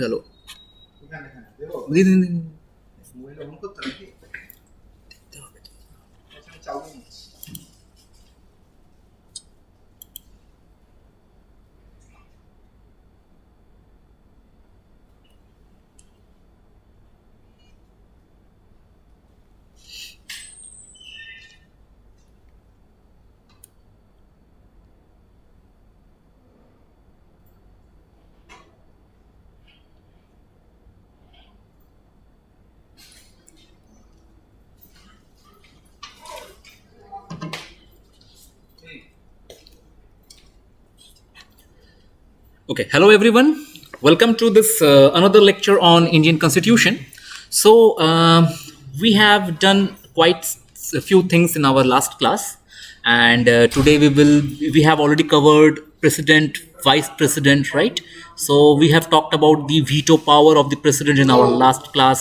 গেল দিন দিন দিন দেখতে হবে। Okay, hello everyone. Welcome to this another lecture on Indian Constitution. So we have done quite a few things in our last class, and today we have already covered president, vice president, right? So we have talked about the veto power of the president in our last class,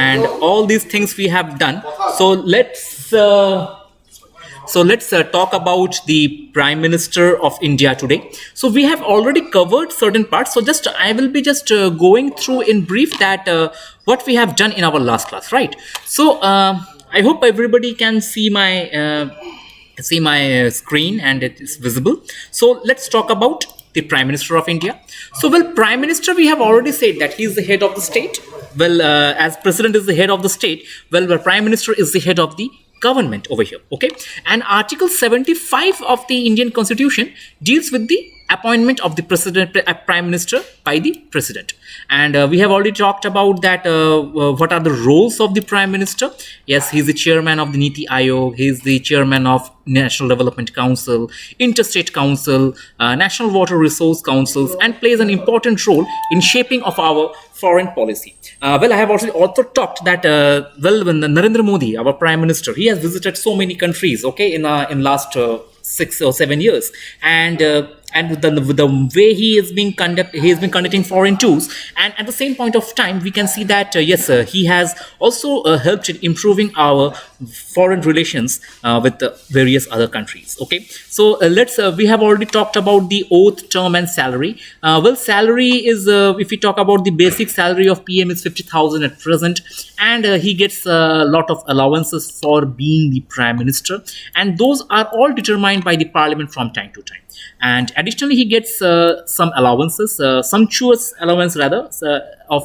and all these things we have done. So let's talk about the Prime Minister of India today. So we have already covered certain parts. So just I will be just going through in brief that what we have done in our last class, right? So I hope everybody can see my screen and it is visible. So let's talk about the Prime Minister of India. So well, Prime Minister, we have already said that he is the head of the state. Well, as President is the head of the state, well, the Prime Minister is the head of the government over here. Okay, and Article 75 of the Indian Constitution deals with the appointment of the president, prime minister by the president, and we have already talked about that. What are the roles of the prime minister? Yes, he is the chairman of the Niti Aayog. He is the chairman of National Development Council, Interstate Council, National Water Resource Councils, and plays an important role in shaping of our foreign policy. Well, I have also talked that when Narendra Modi, our prime minister, he has visited so many countries. Okay, in last 6 or 7 years, and with the way he has been conducting foreign tours, and at the same point of time we can see that yes, he has also helped in improving our foreign relations with various other countries. Okay, so let's we have already talked about the oath, term, and salary. Well, salary is if we talk about the basic salary of PM is 50,000 at present, and he gets a lot of allowances for being the prime minister, and those are all determined by the parliament from time to time. And additionally, he gets some allowances, sumptuous allowance rather,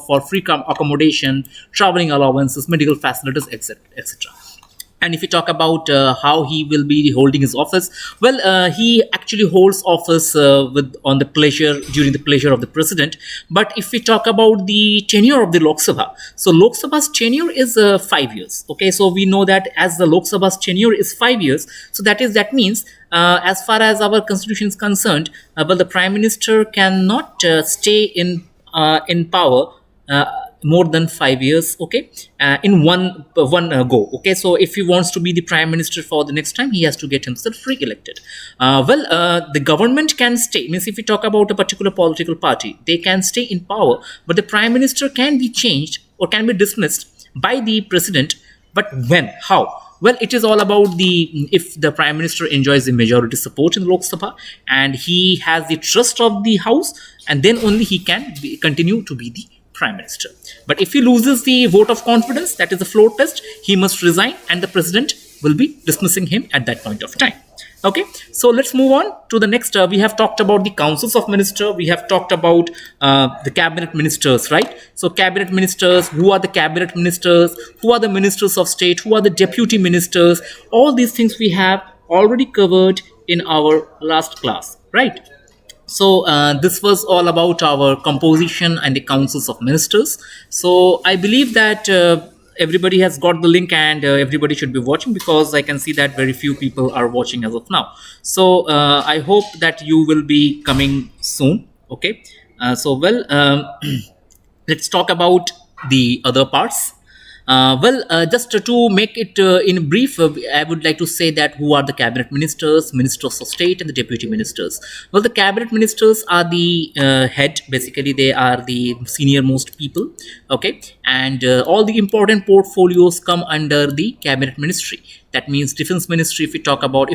for free accommodation, traveling allowances, medical facilities, etc., etc. And if we talk about how he will be holding his office, well, he actually holds office during the pleasure of the president. But if we talk about the tenure of the Lok Sabha, so Lok Sabha's tenure is 5 years. Okay, so we know that as the Lok Sabha's tenure is 5 years, so that means as far as our constitution is concerned, well, the prime minister cannot stay in power more than 5 years. Okay, in one go. Okay, so if he wants to be the prime minister for the next time, he has to get himself re-elected. The government can stay, means if we talk about a particular political party, they can stay in power, but the prime minister can be changed or can be dismissed by the president. But when, how? Well, it is all about if the prime minister enjoys the majority support in the Lok Sabha and he has the trust of the house, and then only he can continue to be the prime minister. But if he loses the vote of confidence, that is the floor test, he must resign, and the president will be dismissing him at that point of time. Okay, so let's move on to the next. We have talked about the councils of minister. We have talked about the cabinet ministers, right? So cabinet ministers, who are the cabinet ministers, who are the ministers of state, who are the deputy ministers, all these things we have already covered in our last class, right? So this was all about our composition and the councils of ministers. So I believe that everybody has got the link, and everybody should be watching, because I can see that very few people are watching as of now. So I hope that you will be coming soon. Okay, let's talk about the other parts. Just to make it in brief, I would like to say that who are the cabinet ministers, ministers of state, and the deputy ministers. Well, the cabinet ministers are the head. Basically, they are the senior most people. Okay, and all the important portfolios come under the cabinet ministry. That means defense ministry. If we talk about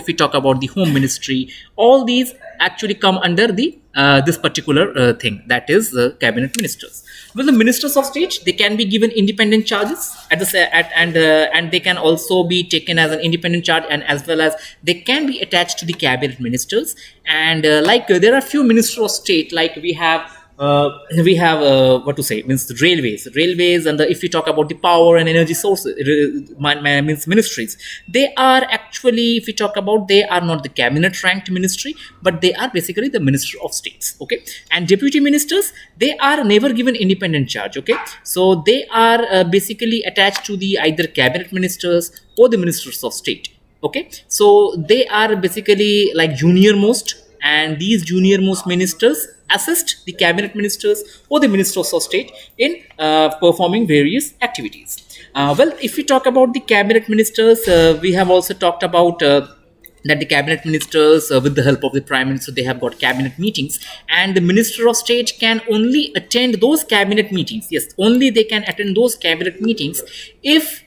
the home ministry, all these actually come under the this particular thing, that is cabinet ministers. Well, the ministers of state, they can be given independent charges at the and they can also be taken as an independent charge, and as well as they can be attached to the cabinet ministers. And there are few ministers of state, like we have what to say, means the railways, and if we talk about the power and energy sources, means ministries, they are actually, if we talk about, they are not the cabinet ranked ministry, but they are basically the minister of states. Okay, and deputy ministers, they are never given independent charge. Okay, so they are basically attached to the either cabinet ministers or the ministers of state. Okay, so they are basically like junior most, and these junior most ministers assist the cabinet ministers or the ministers of state in performing various activities. Well, if we talk about the cabinet ministers, we have also talked about that the cabinet ministers, with the help of the prime minister, they have got cabinet meetings, and the minister of state can only attend those cabinet meetings. Yes, only they can attend those cabinet meetings if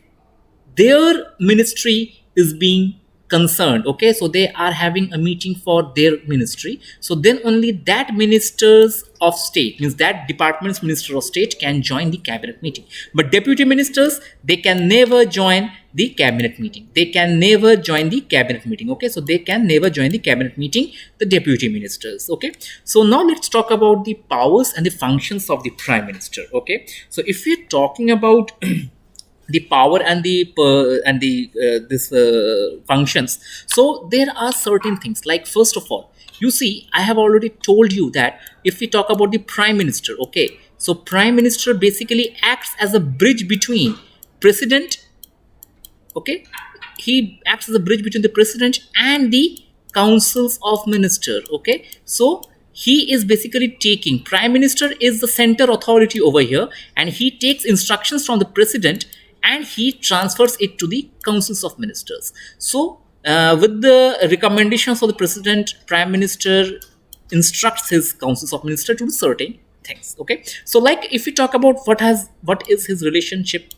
their ministry is being concerned. Okay, so they are having a meeting for their ministry, so then only that ministers of state, means that department's minister of state, can join the cabinet meeting. But deputy ministers, they can never join the cabinet meeting. Okay, so they can never join the cabinet meeting, the deputy ministers. Okay, so now let's talk about the powers and the functions of the prime minister. Okay, so if we're talking about the power and the functions, so there are certain things, like first of all, you see, I have already told you that if we talk about the prime minister, okay, so prime minister basically acts as a bridge between president. Okay, he acts as a bridge between the president and the councils of minister. Okay, so he is basically taking, prime minister is the center authority over here, and he takes instructions from the president and he transfers it to the councils of ministers. So with the recommendations of the president, prime minister instructs his councils of ministers to do certain things. Okay, so like if we talk about what is his relationship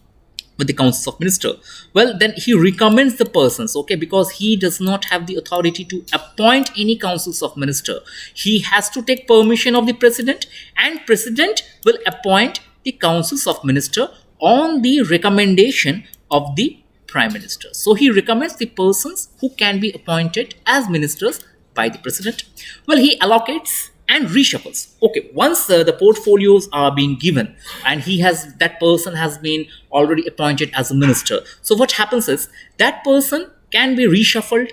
with the councils of minister, well, then he recommends the persons. Okay, because he does not have the authority to appoint any councils of minister. He has to take permission of the president, and president will appoint the councils of minister on the recommendation of the prime minister. So he recommends the persons who can be appointed as ministers by the president. Well, he allocates and reshuffles. Okay, once the portfolios are being given and that person has been already appointed as a minister, so what happens is that person can be reshuffled,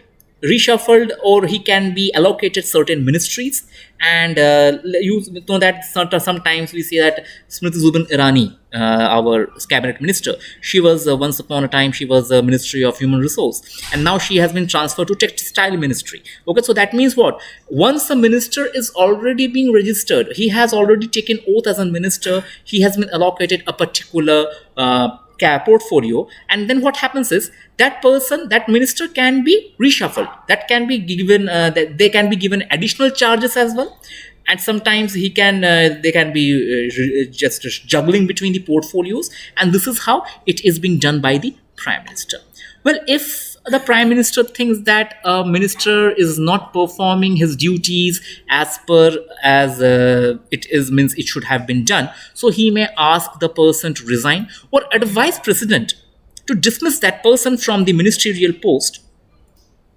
or he can be allocated certain ministries. And you know that sometimes we see that Smriti Zubin Irani, our cabinet minister, she was once upon a time, she was a Ministry of Human Resource, and now she has been transferred to Textile Ministry. Okay, so that means what? Once a minister is already being registered, he has already taken oath as a minister, he has been allocated a particular portfolio, and then what happens is that minister can be reshuffled, that can be given that they can be given additional charges as well, and sometimes they can be just juggling between the portfolios, and this is how it is being done by the prime minister. Well, if the prime minister thinks that a minister is not performing his duties as it should have been done, so he may ask the person to resign or advise president to dismiss that person from the ministerial post,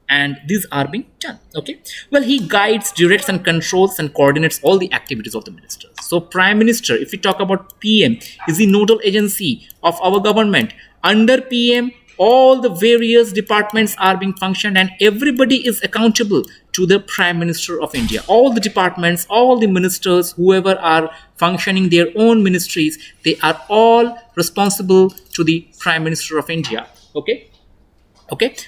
and these are being done. Okay, well, he guides, directs and controls and coordinates all the activities of the ministers. So prime minister, if we talk about PM, is the nodal agency of our government. Under PM, all the various departments are being functioned, and everybody is accountable to the Prime Minister of India. All the departments, all the ministers, whoever are functioning their own ministries, they are all responsible to the Prime Minister of India. Okay.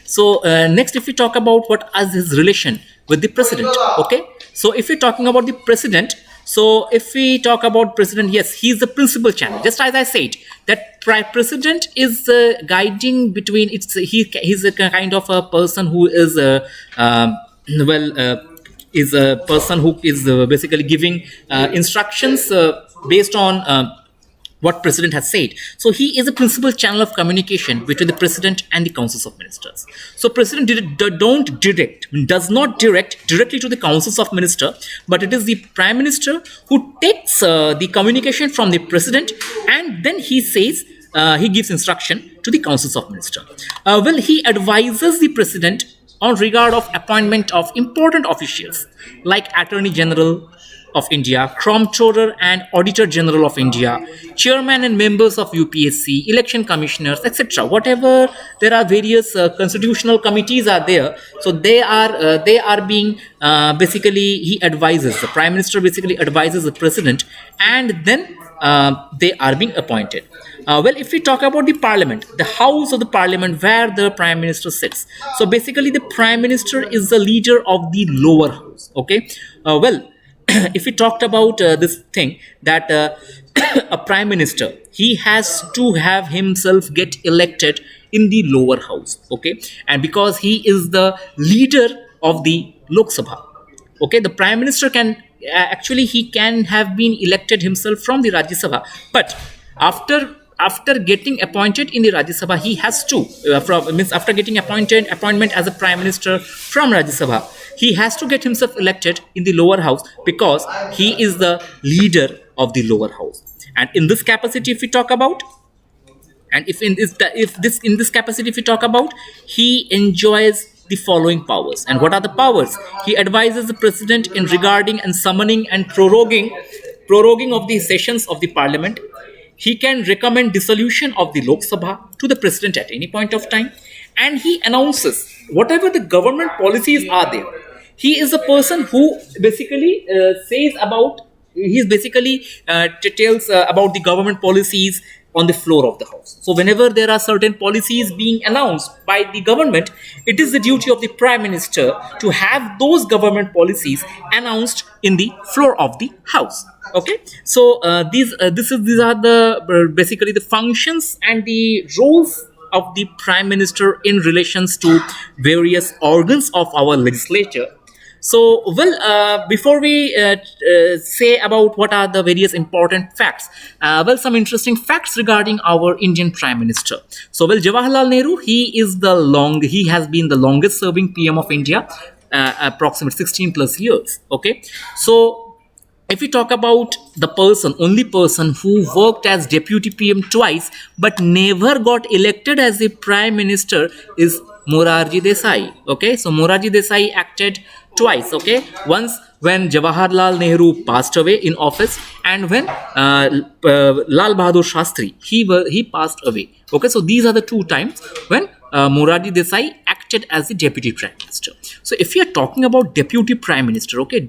So next, if we talk about what is his relation with the president. Okay. So if we're talking about the president, so if we talk about president, yes, he is the principal channel. Just as I said, that president is guiding between. He's a kind of a person who is is a person who is basically giving instructions based on what president has said. So he is a principal channel of communication between the president and the councils of ministers. So president does not direct directly to the councils of minister, but it is the prime minister who takes the communication from the president, and then he says, he gives instruction to the councils of minister. He advises the president on regard of appointment of important officials like Attorney General of India, Comptroller and Auditor General of India, chairman and members of UPSC, election commissioners, etc. Whatever there are various constitutional committees are there, so they are being basically he advises the prime minister basically advises the president, and then they are being appointed. If we talk about the parliament, the house of the parliament where the prime minister sits, so basically the prime minister is the leader of the lower house. Okay, if we talked about this thing that a prime minister, he has to have himself get elected in the lower house. Okay, and because he is the leader of the Lok Sabha, okay, the prime minister can actually he can have been elected himself from the Rajya Sabha, but after getting appointed in the Rajya Sabha, he has to after getting appointment as a prime minister from Rajya Sabha, he has to get himself elected in the lower house because he is the leader of the lower house. And in this capacity, if we talk about, and if in this capacity, if we talk about, he enjoys the following powers. And what are the powers? He advises the president in regarding and summoning and proroguing of the sessions of the parliament. He can recommend dissolution of the Lok Sabha to the president at any point of time, and he announces whatever the government policies are there. He is a person who basically tells about the government policies on the floor of the house. So whenever there are certain policies being announced by the government, it is the duty of the prime minister to have those government policies announced in the floor of the house. Okay, so these are the basically the functions and the roles of the prime minister in relations to various organs of our legislature. So, before we say about what are the various important facts, some interesting facts regarding our Indian Prime Minister. So, Jawaharlal Nehru, he has been the longest serving PM of India, approximately 16 plus years. Okay, so if we talk about the only person who worked as deputy PM twice but never got elected as a prime minister is Morarji Desai. Okay, so Morarji Desai acted twice. Okay, once when Jawaharlal Nehru passed away in office, and when Lal Bahadur Shastri he passed away. Okay, so these are the two times when Morarji Desai acted as the deputy prime minister. So if you are talking about deputy prime minister, okay,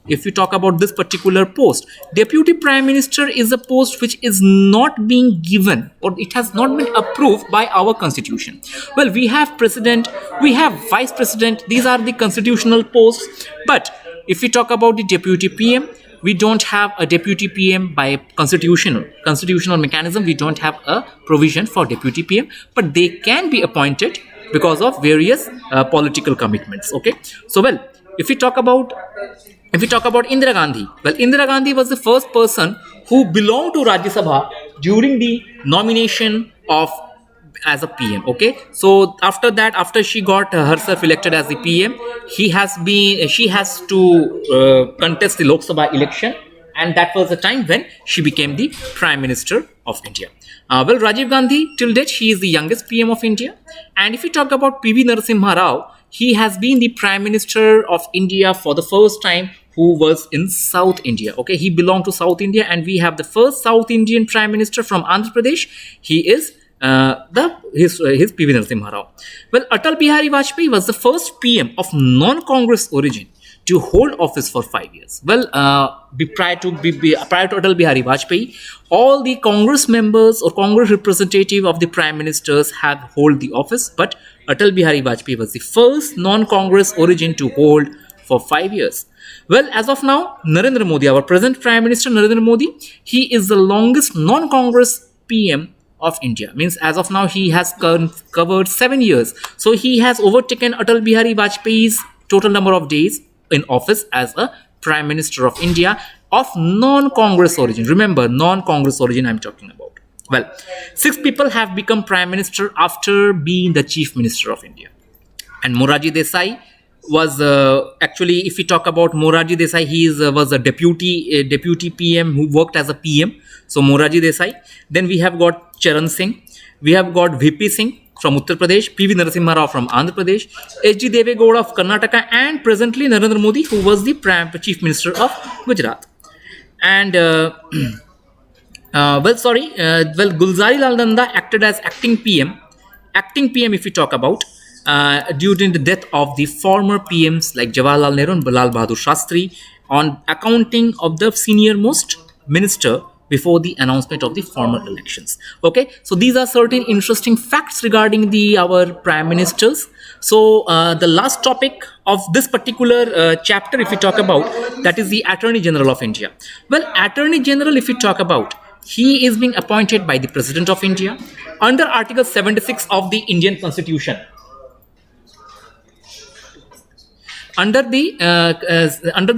if you talk about this particular post, deputy prime minister is a post which is not being given, or it has not been approved by our constitution. Well, we have president, we have vice president, these are the constitutional posts. But if we talk about the deputy PM, we don't have a deputy PM by constitutional mechanism. We don't have a provision for deputy PM, but they can be appointed because of various political commitments. Okay, so if we talk about Indira Gandhi, Indira Gandhi was the first person who belonged to Rajya Sabha during the nomination as a PM. Okay, so after she got herself elected as the PM, she has to contest the Lok Sabha election, and that was the time when she became the Prime Minister of India. Rajiv Gandhi, till date, he is the youngest PM of India. And if we talk about PV Narasimha Rao, he has been the Prime Minister of India for the first time who was in South India. Okay, he belonged to South India, and we have the first South Indian Prime Minister from Andhra Pradesh. He is his PV Narasimha Rao. Atal Bihari Vajpayee was the first PM of non-Congress origin to hold office for 5 years. Prior to Atal Bihari Vajpayee, all the Congress members or Congress representative of the Prime Ministers have hold the office, but Atal Bihari Vajpayee was the first non-Congress origin to hold for 5 years. As of now, Narendra Modi, our present Prime Minister Narendra Modi, he is the longest non-Congress PM of India. Means as of now, he has covered 7 years. So he has overtaken Atal Bihari Vajpayee's total number of days in office as a Prime Minister of India. of non-Congress origin. Remember, non-Congress origin I'm talking about. Well, 6 people have become prime minister after being the chief minister of India. And Morarji Desai was actually, if we talk about Morarji Desai, he was a deputy PM who worked as a PM. So Morarji Desai. Then we have got Charan Singh. We have got VP Singh from Uttar Pradesh, PV Narasimha Rao from Andhra Pradesh, H.D. Devegowda of Karnataka, and presently Narendra Modi, who was the Chief Minister of Gujarat. And Gulzari Lal Nanda acted as acting PM. Acting PM, if we talk about, during the death of the former PMs like Jawaharlal Nehru and Lal Bahadur Shastri, on accounting of the senior most minister before the announcement of the formal elections. Okay, so these are certain interesting facts regarding our prime ministers. So the last topic of this particular chapter, if we talk about, that is the Attorney General of India. Well, Attorney General, if we talk about, he is being appointed by the President of India under Article 76 of the Indian Constitution. Under the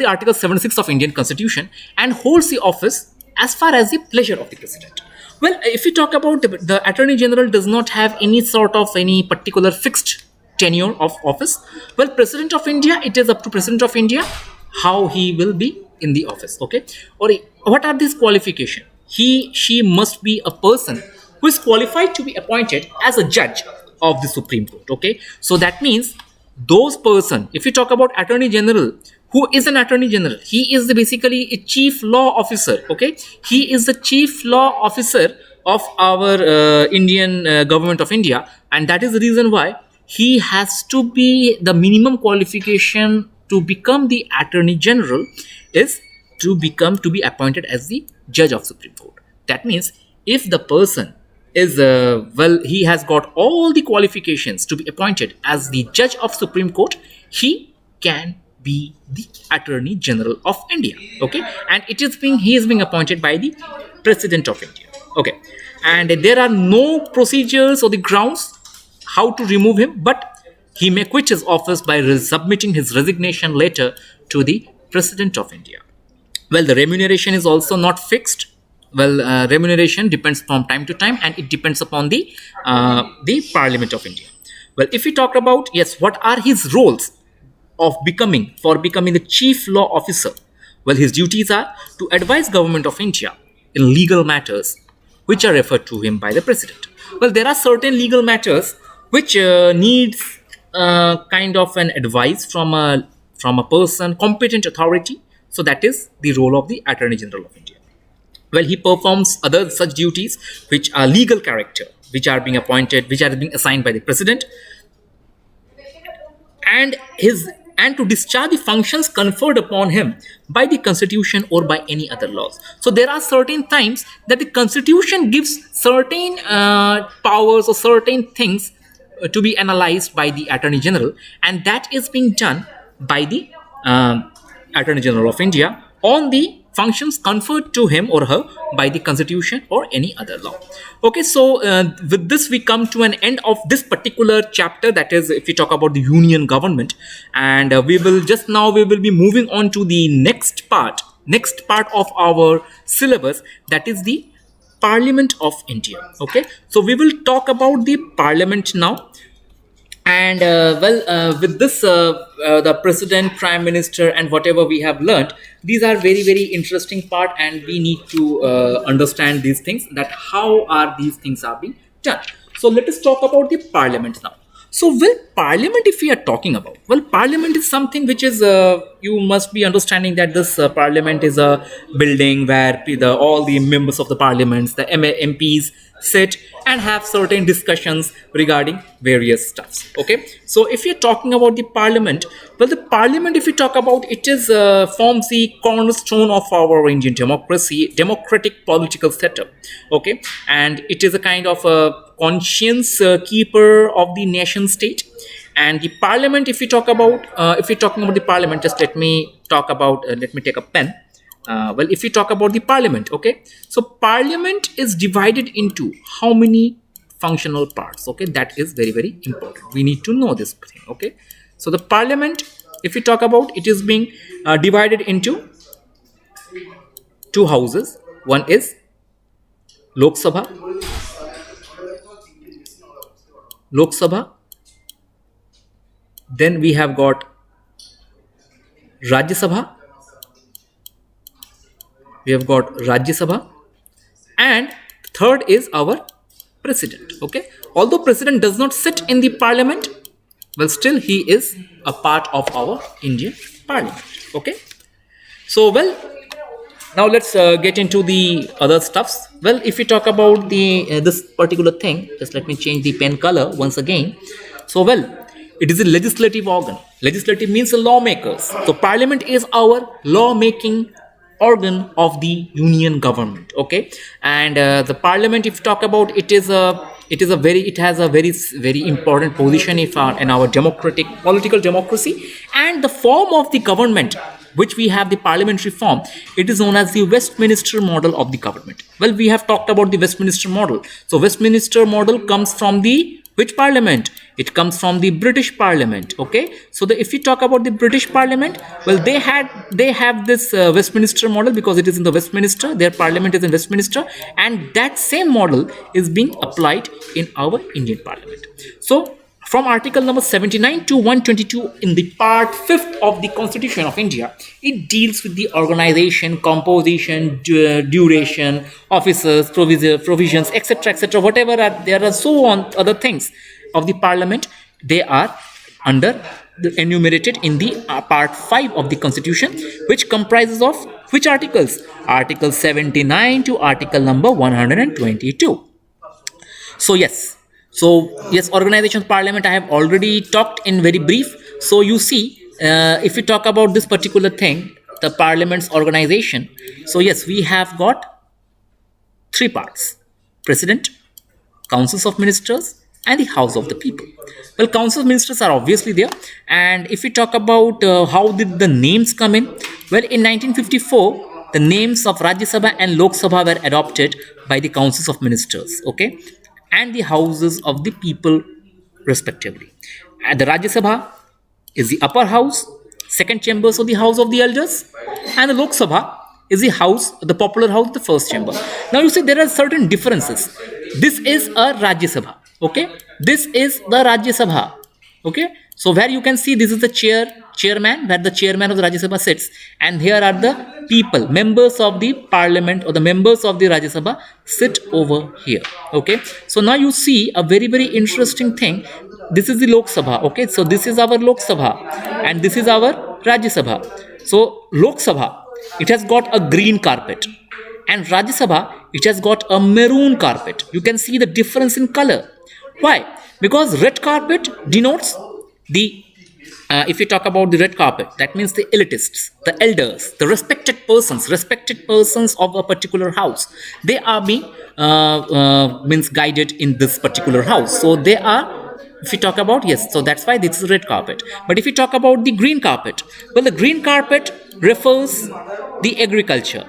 Article 76 of Indian Constitution, and holds the office as far as the pleasure of the President. Well, if we talk about the Attorney General does not have any sort of any particular fixed tenure of office. Well, President of India, it is up to President of India how he will be in the office. Okay, or what are these qualifications? She must be a person who is qualified to be appointed as a judge of the Supreme Court. Okay, so that means those person, if you talk about Attorney General, who is an Attorney General, he is basically a chief law officer. Okay, he is the chief law officer of our Indian government of India, and that is the reason why he has to be, the minimum qualification to become the Attorney General is to be appointed as the judge of Supreme Court. That means if the person is he has got all the qualifications to be appointed as the judge of Supreme Court, he can be the Attorney General of India. Okay, and he is being appointed by the President of India. Okay, and there are no procedures or the grounds how to remove him, but he may quit his office by submitting his resignation letter to the President of India. Well, the remuneration is also not fixed. Well, remuneration depends from time to time, and it depends upon the Parliament of India. Well, if we talk about, yes, what are his roles of becoming the chief law officer? Well, his duties are to advise Government of India in legal matters which are referred to him by the President. Well, there are certain legal matters which needs kind of an advice from a person, competent authority. So that is the role of the Attorney General of India. Well, he performs other such duties which are legal character, which are being assigned by the President, and to discharge the functions conferred upon him by the Constitution or by any other laws. So there are certain times that the Constitution gives certain powers or certain things to be analyzed by the Attorney General, and that is being done by the Attorney General of India on the functions conferred to him or her by the Constitution or any other law. Okay, so with this we come to an end of this particular chapter, that is, if we talk about the union government, and we will be moving on to the next part of our syllabus, that is the Parliament of India. Okay, so we will talk about the Parliament now. And with this, the President, Prime Minister, and whatever we have learned, these are very, very interesting part, and we need to understand these things, that how are these things are being done. So let us talk about the Parliament now. So, well, Parliament, if we are talking about, well, Parliament is something which is, you must be understanding that this Parliament is a building where all the members of the Parliaments, the MPs, sit and have certain discussions regarding various stuffs. Okay, so if you're talking about the Parliament, well, the Parliament, if we talk about, it is forms the cornerstone of our Indian democratic political setup. Okay, and it is a kind of a conscience keeper of the nation state. And the Parliament, if we talk about, if we're talking about the Parliament, just let me take a pen. Well, if we talk about the Parliament, okay, so Parliament is divided into how many functional parts? Okay, that is very, very important. We need to know this thing. Okay, so the Parliament, if we talk about, it is being divided into two houses. One is Lok Sabha, Lok Sabha. Then we have got Rajya Sabha. We have got Rajya Sabha, and third is our president. Okay, although president does not sit in the parliament, well, still he is a part of our Indian parliament. Okay, so well, now let's get into the other stuffs. Well, if we talk about the this particular thing, just let me change the pen color once again. So well, it is a legislative organ. Legislative means the lawmakers. So parliament is our lawmaking organ of the union government. Okay, and the parliament, if you talk about, it has a very important position if in our democratic political democracy. And the form of the government which we have, the parliamentary form, it is known as the Westminster model of the government. Well, we have talked about the Westminster model. So Westminster model comes from the which parliament? It comes from the British Parliament. Okay, so if you talk about the British Parliament, well, they have this Westminster model because it is in the Westminster. Their parliament is in Westminster, and that same model is being applied in our Indian Parliament. So from article number 79 to 122 in the part 5th of the Constitution of India, it deals with the organization, composition, duration, officers, provisions, etc., whatever there are so on other things of the parliament. They are enumerated in the part 5 of the Constitution, which comprises of which articles? Article 79 to article number 122. So yes, organization of parliament I have already talked in very brief. So you see, if we talk about this particular thing, the parliament's organization, so yes, we have got three parts: president, councils of ministers, and the house of the people. Well, council of ministers are obviously there. And if we talk about how did the names come in, well, in 1954 the names of Rajya Sabha and Lok Sabha were adopted by the councils of ministers, okay, and the houses of the people respectively. And the Rajya Sabha is the upper house, second chambers of the house of the elders, and the Lok Sabha is the house, the popular house, the first chamber. Now you see there are certain differences. This is a Rajya Sabha, okay, this is the Rajya Sabha, okay. So where you can see this is the chairman, where the chairman of the Rajya Sabha sits, and here are the people, members of the parliament or the members of the Rajya Sabha sit over here, okay. So now you see a very interesting thing. This is the Lok Sabha, okay. So this is our Lok Sabha and this is our Rajya Sabha. So Lok Sabha, it has got a green carpet, and Rajya Sabha, it has got a maroon carpet. You can see the difference in color. Why? Because red carpet denotes the if you talk about the red carpet, that means the elitists, the elders, the respected persons of a particular house. They are being means guided in this particular house. So they are, if you talk about, yes, so that's why this is red carpet. But if you talk about the green carpet, well, the green carpet refers the agriculture.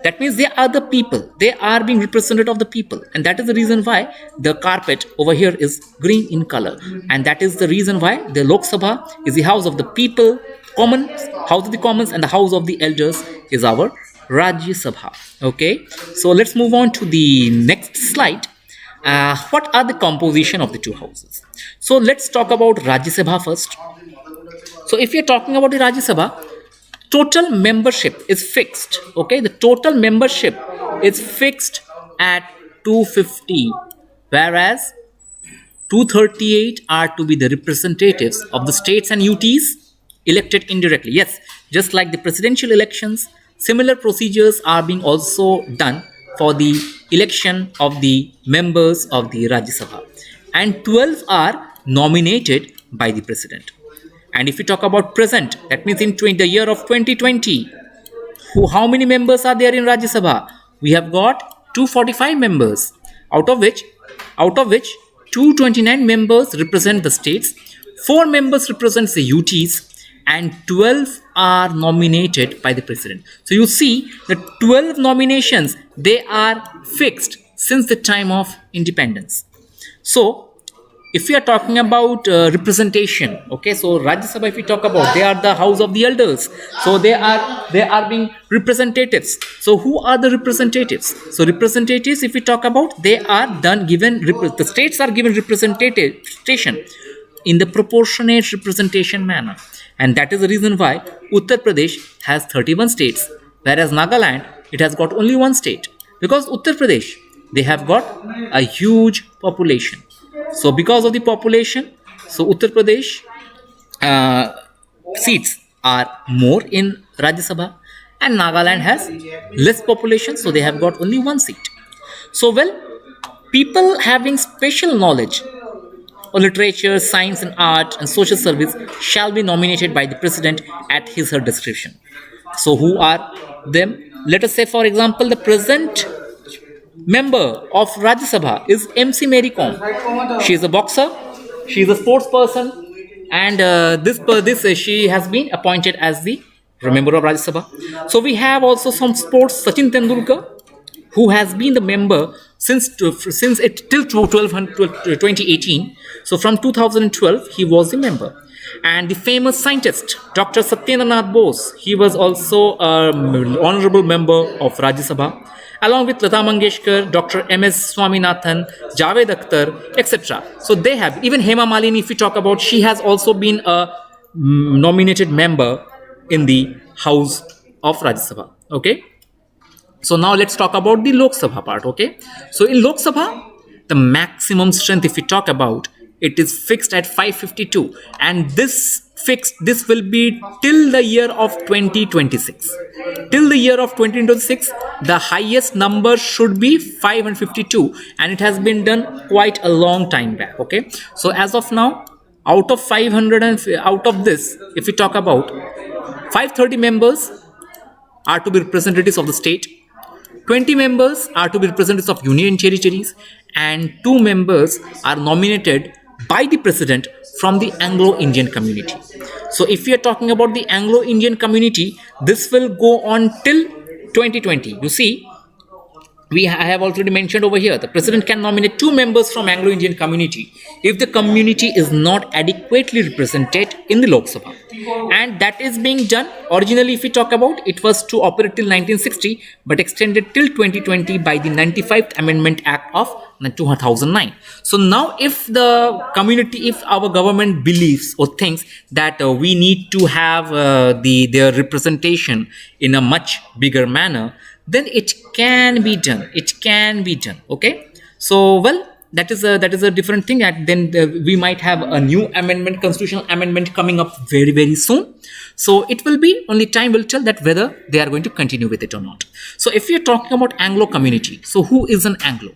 That means they are the people. They are being represented of the people. And that is the reason why the carpet over here is green in color. And that is the reason why the Lok Sabha is the house of the people, house of the commons, and the house of the elders is our Rajya Sabha. Okay. So let's move on to the next slide. What are the composition of the two houses? So let's talk about Rajya Sabha first. So if you're talking about the Rajya Sabha, total membership is fixed, okay. The total membership is fixed at 250, whereas 238 are to be the representatives of the states and UTs elected indirectly. Yes, just like the presidential elections, similar procedures are being also done for the election of the members of the Rajya Sabha, and 12 are nominated by the president. And if you talk about present, that means in the year of 2020, how many members are there in Rajya Sabha? We have got 245 members, out of which 229 members represent the states, 4 members represents the UTs, and 12 are nominated by the president. So you see the 12 nominations, they are fixed since the time of independence. So if we are talking about representation, okay, so Rajya Sabha, if we talk about, they are the house of the elders, so they are being representatives. So who are the representatives? So representatives, if we talk about, they are done given the states are given representation in the proportionate representation manner, and that is the reason why Uttar Pradesh has 31 states, whereas Nagaland, it has got only one state, because Uttar Pradesh, they have got a huge population. So because of the population, so Uttar Pradesh seats are more in Rajya Sabha, and Nagaland has less population, so they have got only one seat. So well, people having special knowledge or literature, science and art and social service shall be nominated by the president at his or her discretion. So who are them? Let us say, for example, the present member of Rajya Sabha is MC Mary Kom. She is a boxer, she is a sports person, and she has been appointed as the member of Rajya Sabha. So we have also some sports, Sachin Tendulkar, who has been the member since it till 2018. So from 2012, he was the member. And the famous scientist, Dr. Satyendranath Bose, he was also an honorable member of Rajya Sabha, along with Lata Mangeshkar, Dr. M.S. Swaminathan, Javed Akhtar, etc. So they have, even Hema Malini, if we talk about, she has also been a nominated member in the House of Rajya Sabha. Okay. So now let's talk about the Lok Sabha part. Okay. So in Lok Sabha, the maximum strength, if we talk about, it is fixed at 552, and this will be till the year of 2026. Till the year of 2026, the highest number should be 552, and it has been done quite a long time back. Okay, so as of now, out of 500 and out of this, if we talk about, 530 members are to be representatives of the state, 20 members are to be representatives of union territories, and 2 members are nominated by the president from the Anglo-Indian community. So if we are talking about the Anglo-Indian community, this will go on till 2020. You see, I have already mentioned over here, the president can nominate 2 members from Anglo-Indian community if the community is not adequately represented in the Lok Sabha. And that is being done. Originally, if we talk about, it was to operate till 1960, but extended till 2020 by the 95th Amendment Act of 2009. So now if the community, if our government believes or thinks that we need to have their representation in a much bigger manner, then it can be done. It can be done. Okay. So well, that is a different thing. And then we might have a new amendment, constitutional amendment, coming up very, very soon. So it will be, only time will tell that whether they are going to continue with it or not. So if we are talking about Anglo community, so who is an Anglo?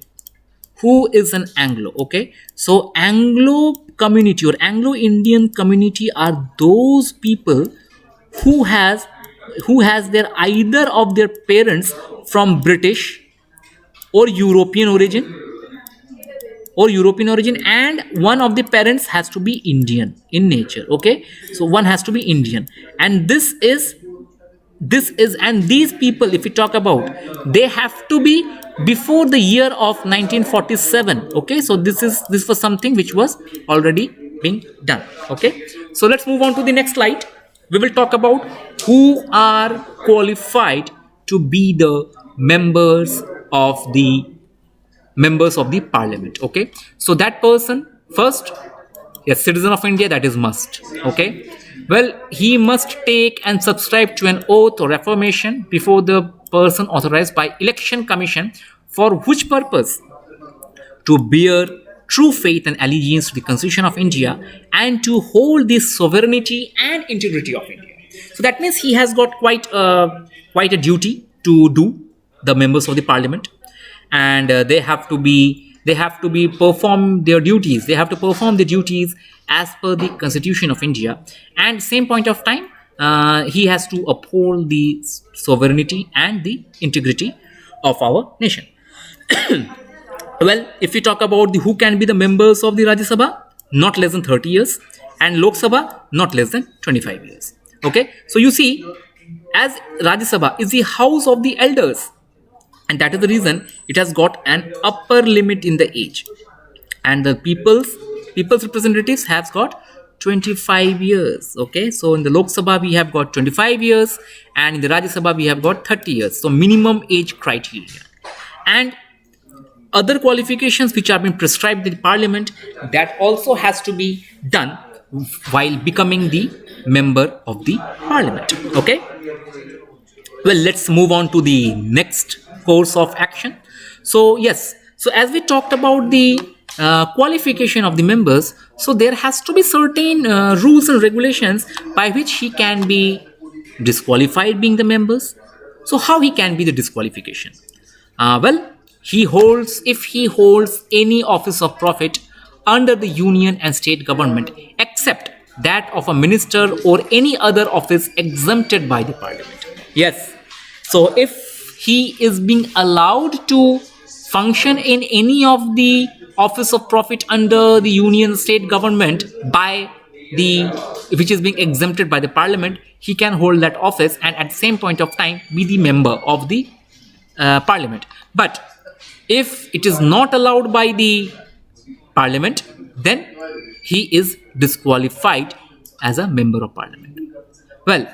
Who is an Anglo? Okay. So Anglo community or Anglo-Indian community are those people who has their either of their parents from British or European origin, and one of the parents has to be Indian in nature. Okay, so one has to be Indian, and this is and these people, if we talk about, they have to be before the year of 1947. Okay, so this was something which was already being done. Okay, so let's move on to the next slide. We will talk about who are qualified to be the members of the parliament. Okay, so that person, first, a citizen of India, that is must. Okay, well, he must take and subscribe to an oath or affirmation before the person authorized by Election Commission, for which purpose? To bear true faith and allegiance to the Constitution of India and to hold the sovereignty and integrity of India. So that means he has got quite a duty to do, the members of the parliament, and they have to perform their duties. They have to perform the duties as per the Constitution of India, and same point of time, he has to uphold the sovereignty and the integrity of our nation. Well, if we talk about who can be the members of the Rajya Sabha, not less than 30 years, and Lok Sabha, not less than 25 years. Okay, so you see, as Rajya Sabha is the house of the elders, and that is the reason it has got an upper limit in the age, and the peoples people's representatives has got 25 years. Okay, so in the Lok Sabha we have got 25 years, and in the Rajya Sabha we have got 30 years. So minimum age criteria and other qualifications which are being prescribed in parliament, that also has to be done while becoming the member of the parliament. Okay, well, let's move on to the next course of action. So yes, so as we talked about the qualification of the members, so there has to be certain rules and regulations by which he can be disqualified being the members. So how he can be the disqualification? Well, if he holds any office of profit under the union and state government except that of a minister or any other office exempted by the parliament. Yes, so if he is being allowed to function in any of the office of profit under the union state government by the which is being exempted by the parliament, he can hold that office and at the same point of time be the member of the parliament. But if it is not allowed by the parliament, then he is disqualified as a member of parliament. Well,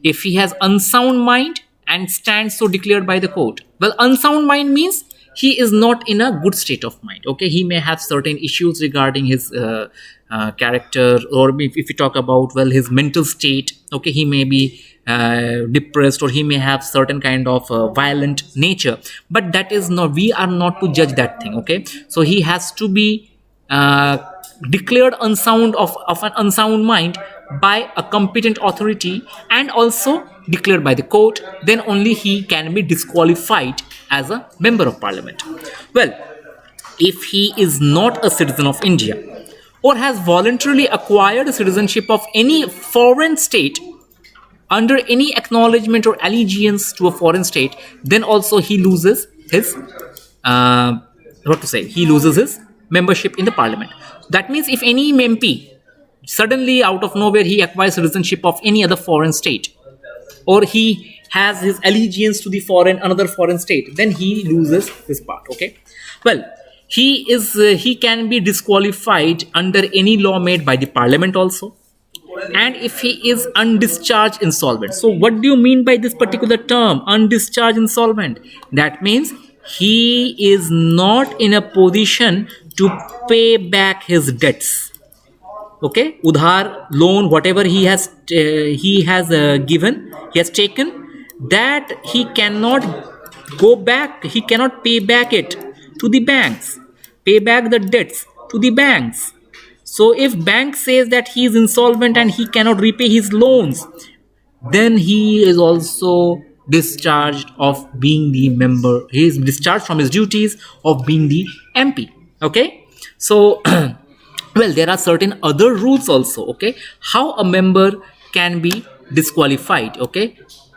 if he has unsound mind and stands so declared by the court, well, unsound mind means he is not in a good state of mind. Okay, he may have certain issues regarding his character, or if you talk about, well, his mental state. Okay, he may be depressed, or he may have certain kind of violent nature, but that is not, we are not to judge that thing. Okay, so he has to be declared unsound of an unsound mind by a competent authority and also declared by the court, then only he can be disqualified as a member of parliament. Well, if he is not a citizen of India or has voluntarily acquired a citizenship of any foreign state under any acknowledgement or allegiance to a foreign state, then also he loses his he loses his membership in the parliament. That means if any MP suddenly out of nowhere he acquires citizenship of any other foreign state, or he has his allegiance to the another foreign state, then he loses his part. Okay, well, he can be disqualified under any law made by the parliament also, and if he is undischarged insolvent. So what do you mean by this particular term, undischarged insolvent? That means he is not in a position to pay back his debts. Okay, udhar, loan, whatever he has given, he has taken, that he cannot go back, he cannot pay back it to the banks, pay back the debts to the banks. So if bank says that he is insolvent and he cannot repay his loans, then he is also discharged of being the member. He is discharged from his duties of being the MP. Okay, so well, there are certain other rules also. Okay, how a member can be disqualified. Okay,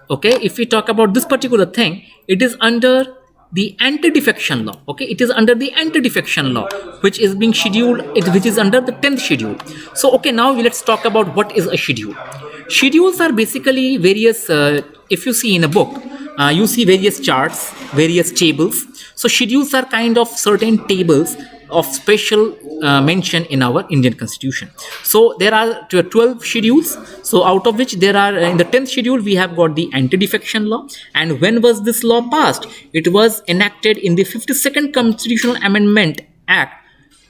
if we talk about this particular thing, it is under the anti-defection law. Okay, it is under the anti-defection law, which is being scheduled, which is under the 10th schedule. So okay, now let's talk about what is a schedule. Schedules are basically various, if you see in a book, you see various charts, various tables. So schedules are kind of certain tables of special mention in our Indian constitution. So there are 12 schedules. So out of which there are, in the 10th schedule, we have got the anti-defection law. And when was this law passed? It was enacted in the 52nd Constitutional Amendment Act,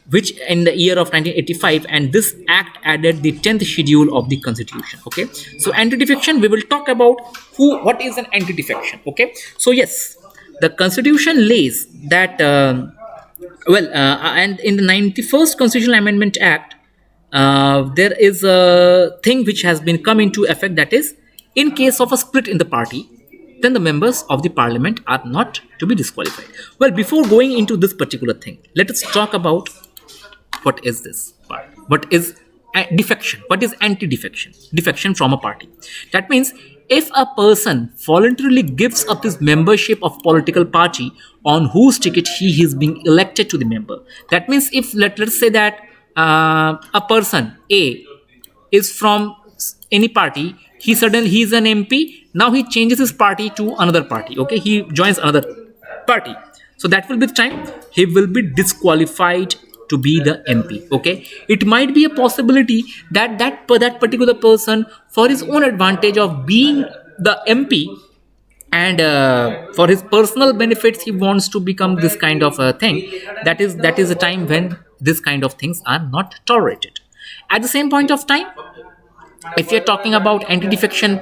which in the year of 1985, and this act added the 10th schedule of the constitution. Okay, so anti-defection, we will talk about what is an anti-defection. Okay, so yes, the constitution lays that and in the 91st Constitutional Amendment Act, there is a thing which has been come into effect, that is, in case of a split in the party, then the members of the parliament are not to be disqualified. Well, before going into this particular thing, let us talk about what is this part. What is defection? What is anti-defection? Defection from a party. That means if a person voluntarily gives up his membership of political party on whose ticket he is being elected to the member. That means if let's say that a person A is from any party, he is an MP, now he changes his party to another party. Okay, he joins another party. So that will be the time he will be disqualified to be the MP. Okay, it might be a possibility that that particular person, for his own advantage of being the MP, and for his personal benefits, he wants to become this kind of a thing. That is a time when this kind of things are not tolerated. At the same point of time, if you're talking about anti-defection,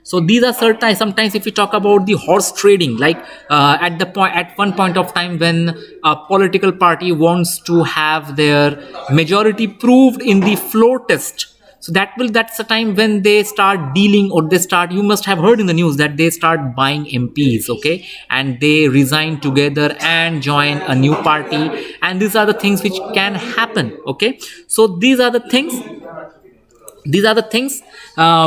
so these are certain. Sometimes if you talk about the horse trading, like at one point of time when a political party wants to have their majority proved in the floor test, so that's the time when they start dealing, or they start, you must have heard in the news that they start buying MPs, okay, and they resign together and join a new party, and these are the things which can happen. Okay, so these are the things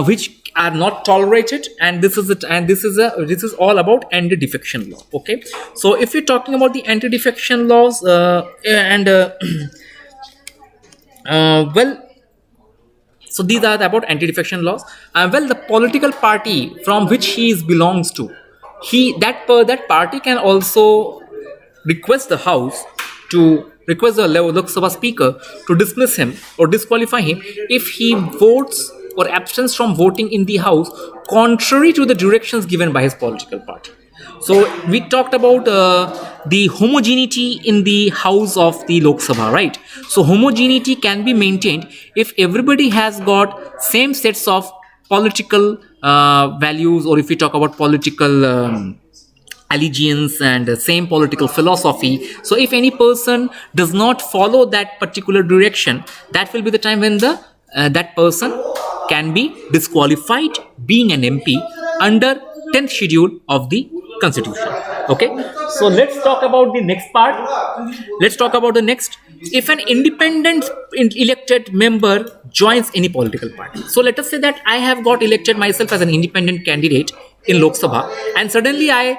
which are not tolerated, and this is all about anti-defection law. Okay, so if you're talking about the anti-defection laws, and well, so these are about anti-defection laws. Well, the political party from which he belongs to, that party can also request the house to request the Lok Sabha speaker to dismiss him or disqualify him if he votes or abstains from voting in the house contrary to the directions given by his political party. So we talked about the homogeneity in the house of the Lok Sabha, right? So homogeneity can be maintained if everybody has got same sets of political values, or if we talk about political allegiance and same political philosophy. So if any person does not follow that particular direction, that will be the time when the that person can be disqualified being an MP under 10th schedule of the constitution. Okay, so let's talk about the next part. Let's talk about the next. If an independent elected member joins any political party, so let us say that I have got elected myself as an independent candidate in Lok Sabha, and suddenly I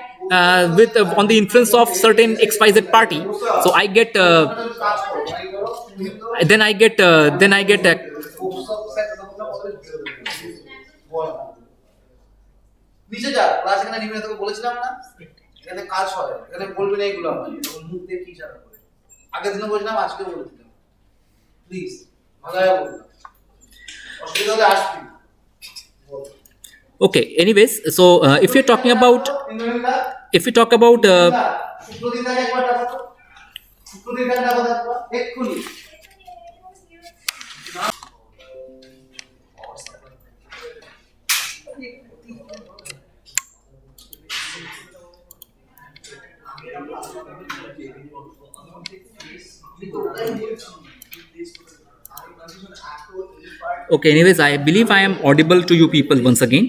with on the influence of certain XYZ party, so I get then I get নিচে যা class এখানে নিবি না তোকে বলেছিলাম না এখানে কাজ হয় এখানে বলবি না এগুলো আমার মুখ দিয়ে কি ইশারা করে আগের দিনও বলেছিলাম আজকেও বলে দিলাম প্লিজ ভালোভাবে বলুন অসুবিধা হলে আসবি Okay, anyways, so if you talk about শুক্রদিন থেকে একবার টাকা তো শুক্রদিন থেকে টাকা দাও এক্ষুনি Okay, anyways, I believe I am audible to you people once again.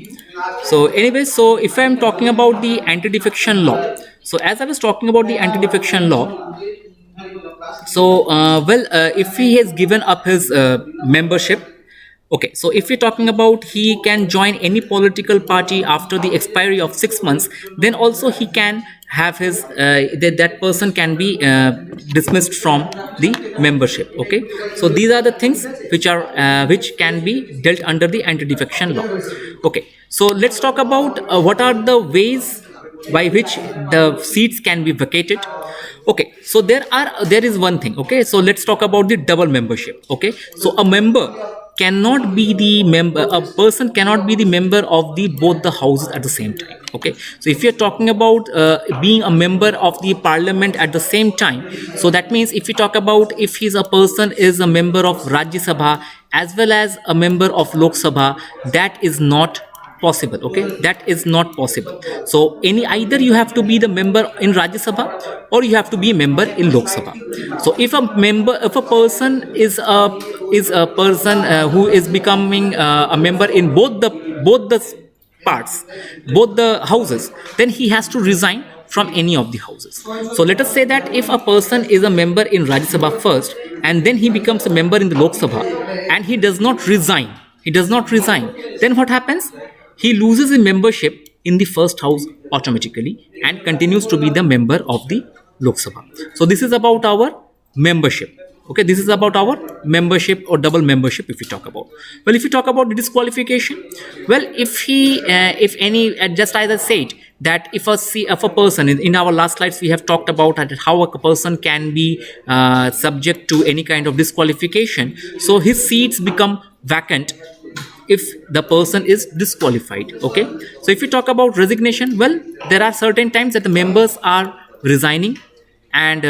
So anyways, so if I am talking about the anti-defection law, so as I was talking about the anti-defection law, so if he has given up his membership, okay, so if you're talking about he can join any political party after the expiry of 6 months, then also he can have his that person can be dismissed from the membership. Okay, so these are the things which can be dealt under the anti-defection law. Okay, so let's talk about what are the ways by which the seats can be vacated. Okay, so there is one thing. Okay, so let's talk about the double membership. Okay, so a person cannot be the member of the both the houses at the same time. Okay, so if you're talking about being a member of the parliament at the same time, so that means if you talk about if a person is a member of Rajya Sabha as well as a member of Lok Sabha, that is not possible. Okay, that is not possible. So either you have to be the member in Rajya Sabha or you have to be a member in Lok Sabha. So if a person is a person who is becoming a member in both the parts, both the houses, then he has to resign from any of the houses. So let us say that if a person is a member in Rajya Sabha first and then he becomes a member in the Lok Sabha and he does not resign, then what happens? He loses his membership in the first house automatically and continues to be the member of the Lok Sabha. So this is about our membership. Okay, this is about our membership or double membership if we talk about. Well, if you talk about the disqualification, well, if any, just as I said, that if a person in our last slides we have talked about how a person can be subject to any kind of disqualification. So his seats become vacant if the person is disqualified. Okay, so if you talk about resignation, well, there are certain times that the members are resigning and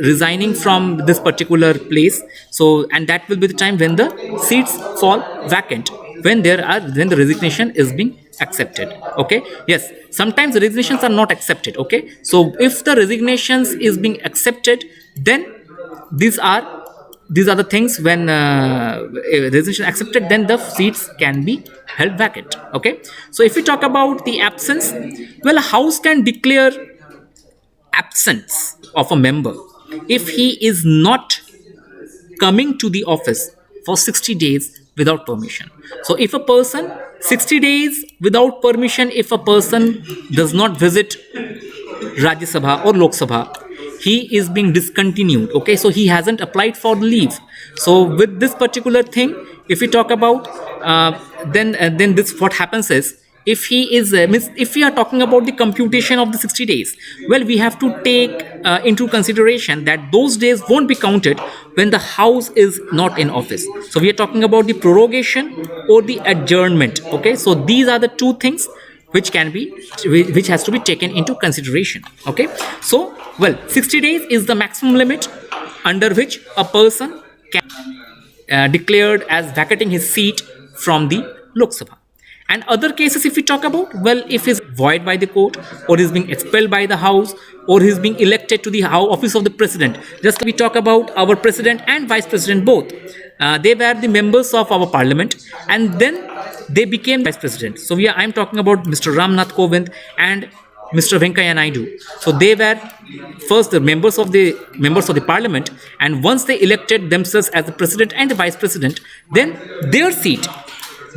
resigning from this particular place. So, and that will be the time when the seats fall vacant, when the resignation is being accepted. Okay, yes, sometimes the resignations are not accepted. Okay, so if the resignations is being accepted, then these are the things when resignation accepted, then the seats can be held vacant. Okay, so if we talk about the absence, well, a house can declare absence of a member if he is not coming to the office for 60 days without permission. So if a person 60 days without permission, if a person does not visit Rajya Sabha or Lok Sabha, he is being discontinued. Okay, so he hasn't applied for leave. So with this particular thing, if we talk about then this what happens is, if he is if we are talking about the computation of the 60 days, well, we have to take into consideration that those days won't be counted when the house is not in office. So we are talking about the prorogation or the adjournment. Okay, so these are the two things which has to be taken into consideration. Okay, so well, 60 days is the maximum limit under which a person can declared as vacating his seat from the Lok Sabha. And other cases, if we talk about, well, if he's void by the court, or is being expelled by the house, or he's being elected to the office of the president. Just we talk about our president and vice president both. They were the members of our parliament, and then they became vice president. So I'm talking about Mr. Ramnath Kovind and Mr. Venkaiah Naidu. So they were first the members of the parliament, and once they elected themselves as the president and the vice president, then their seat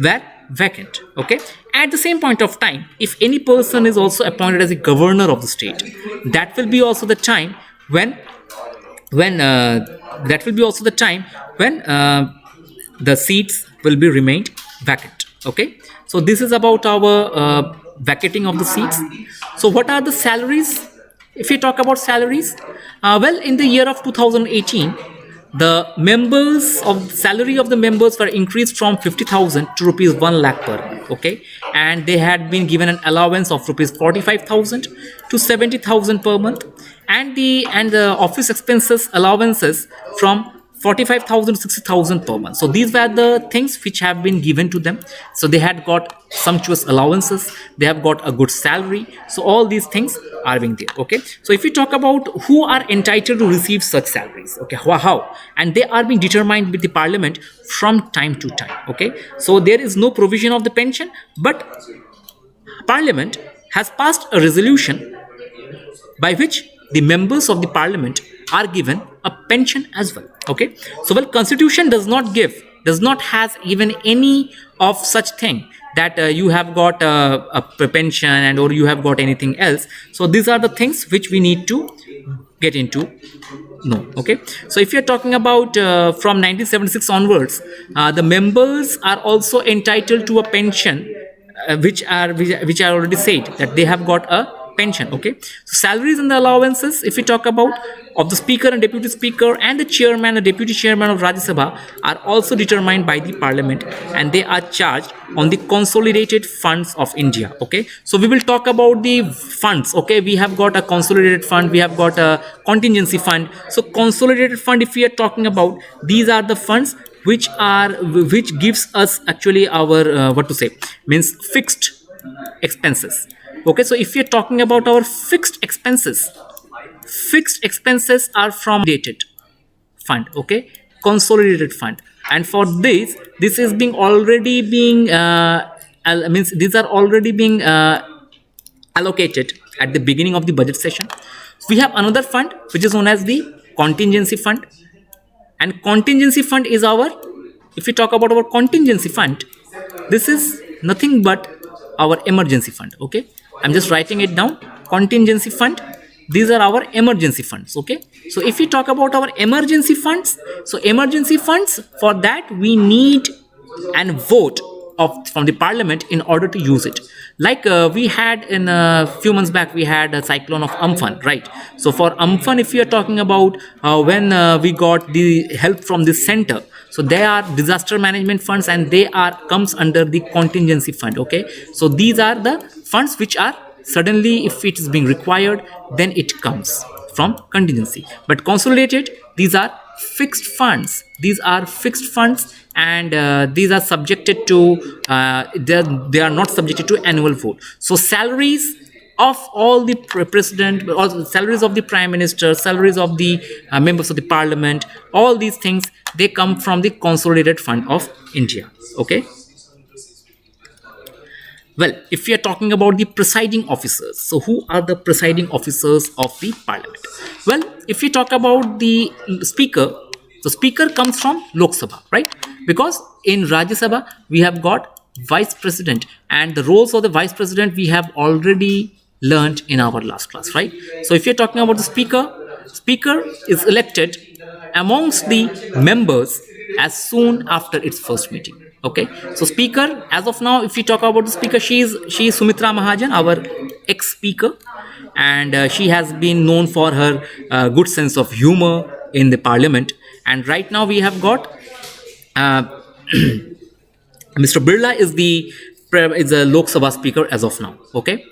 were vacant. Okay, at the same point of time, if any person is also appointed as a governor of the state, that will be also the time when the seats will be remained vacant. Okay, so this is about our vacating of the seats. So what are the salaries? If you talk about salaries, well, in the year of 2018, the salary of the members were increased from 50,000 to rupees 1 lakh per month. Okay, and they had been given an allowance of rupees 45,000 to 70,000 per month, and the office expenses allowances from 45,000 to 60,000 per month. So these were the things which have been given to them. So they had got sumptuous allowances, they have got a good salary. So all these things are being there. Okay, so if we talk about who are entitled to receive such salaries, okay, how, and they are being determined with the parliament from time to time. Okay, so there is no provision of the pension, but parliament has passed a resolution by which the members of the parliament are given a pension as well. Okay, so well, constitution does not has even any of such thing that you have got a pension and or you have got anything else. So these are the things which we need to get into. No. Okay, so if you're talking about from 1976 onwards, the members are also entitled to a pension, which I already said that they have got a pension. Okay, so salaries and the allowances, if we talk about, of the speaker and deputy speaker and the chairman and deputy chairman of Rajya Sabha are also determined by the parliament, and they are charged on the consolidated funds of India. Okay, so we will talk about the funds. Okay, we have got a consolidated fund, we have got a contingency fund. So consolidated fund, if we are talking about, these are the funds which gives us actually our fixed expenses. Okay, so if you're talking about our fixed expenses are from dated fund. Okay, consolidated fund, and for this is being already being these are already being allocated at the beginning of the budget session. We have another fund which is known as the contingency fund, and contingency fund is if we talk about our contingency fund, this is nothing but our emergency fund. Okay, I'm just writing it down. Contingency fund, these are our emergency funds. Okay, so if we talk about our emergency funds, so emergency funds, for that we need and vote from the parliament in order to use it. Like we had in a few months back, we had a cyclone of Amphan, right? So for Amphan, if we are talking about when we got the help from the center, so they are disaster management funds and they are comes under the contingency fund. Okay, so these are the funds which are suddenly, if it is being required, then it comes from contingency. But consolidated, these are fixed funds. These are fixed funds, and these are subjected to they are not subjected to annual vote. So salaries of all the president, also salaries of the prime minister, salaries of the members of the parliament, all these things, they come from the consolidated fund of India. Okay. Well, if we are talking about the presiding officers, so who are the presiding officers of the parliament? Well, if we talk about the speaker, the speaker comes from Lok Sabha, right? Because in Rajya Sabha, we have got vice president, and the roles of the vice president we have already learned in our last class, right? So if you're talking about the speaker is elected amongst the members as soon after its first meeting. Okay, so speaker, as of now, if we talk about the speaker, she is Sumitra Mahajan, our ex-speaker, and she has been known for her good sense of humor in the parliament. And right now we have got Mr. Birla is the Lok Sabha speaker as of now. Okay,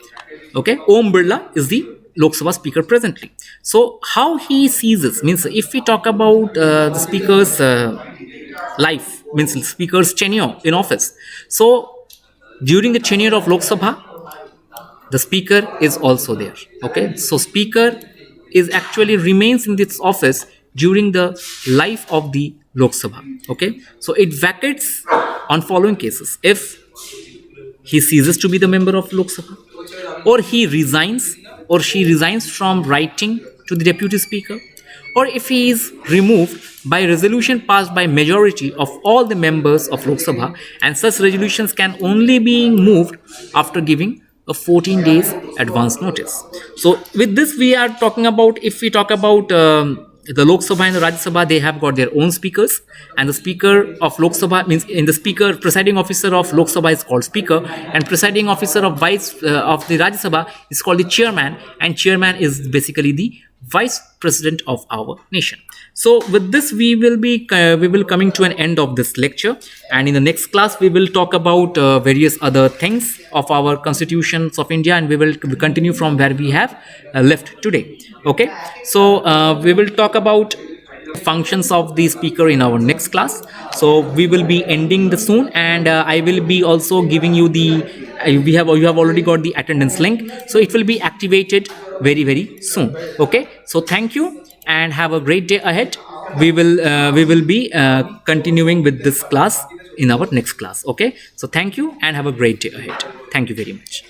Om Birla is the Lok Sabha speaker presently. So how he sees this means, if we talk about the speaker's life, means speaker's tenure in office. So during the tenure of Lok Sabha, the speaker is also there. Okay, so speaker is actually remains in this office during the life of the Lok Sabha. Okay, so it vacates on following cases: if he ceases to be the member of Lok Sabha, or he resigns, or she resigns from writing to the deputy speaker, or if he is removed by resolution passed by majority of all the members of Lok Sabha, and such resolutions can only be moved after giving a 14 days advance notice. So with this we are talking about, if we talk about the Lok Sabha and the Rajya Sabha, they have got their own speakers, and the speaker of Lok Sabha means in the speaker, presiding officer of Lok Sabha is called speaker, and presiding officer of of the Rajya Sabha is called the chairman, and chairman is basically the vice president of our nation. So with this we will coming to an end of this lecture, and in the next class we will talk about various other things of our constitutions of India, and we will continue from where we have left today. Okay, so we will talk about functions of the speaker in our next class. So we will be ending the soon, and I will be also giving you the you have already got the attendance link, so it will be activated very soon. Okay, so thank you and have a great day ahead. We will be continuing with this class in our next class. Okay, so thank you and have a great day ahead. Thank you very much.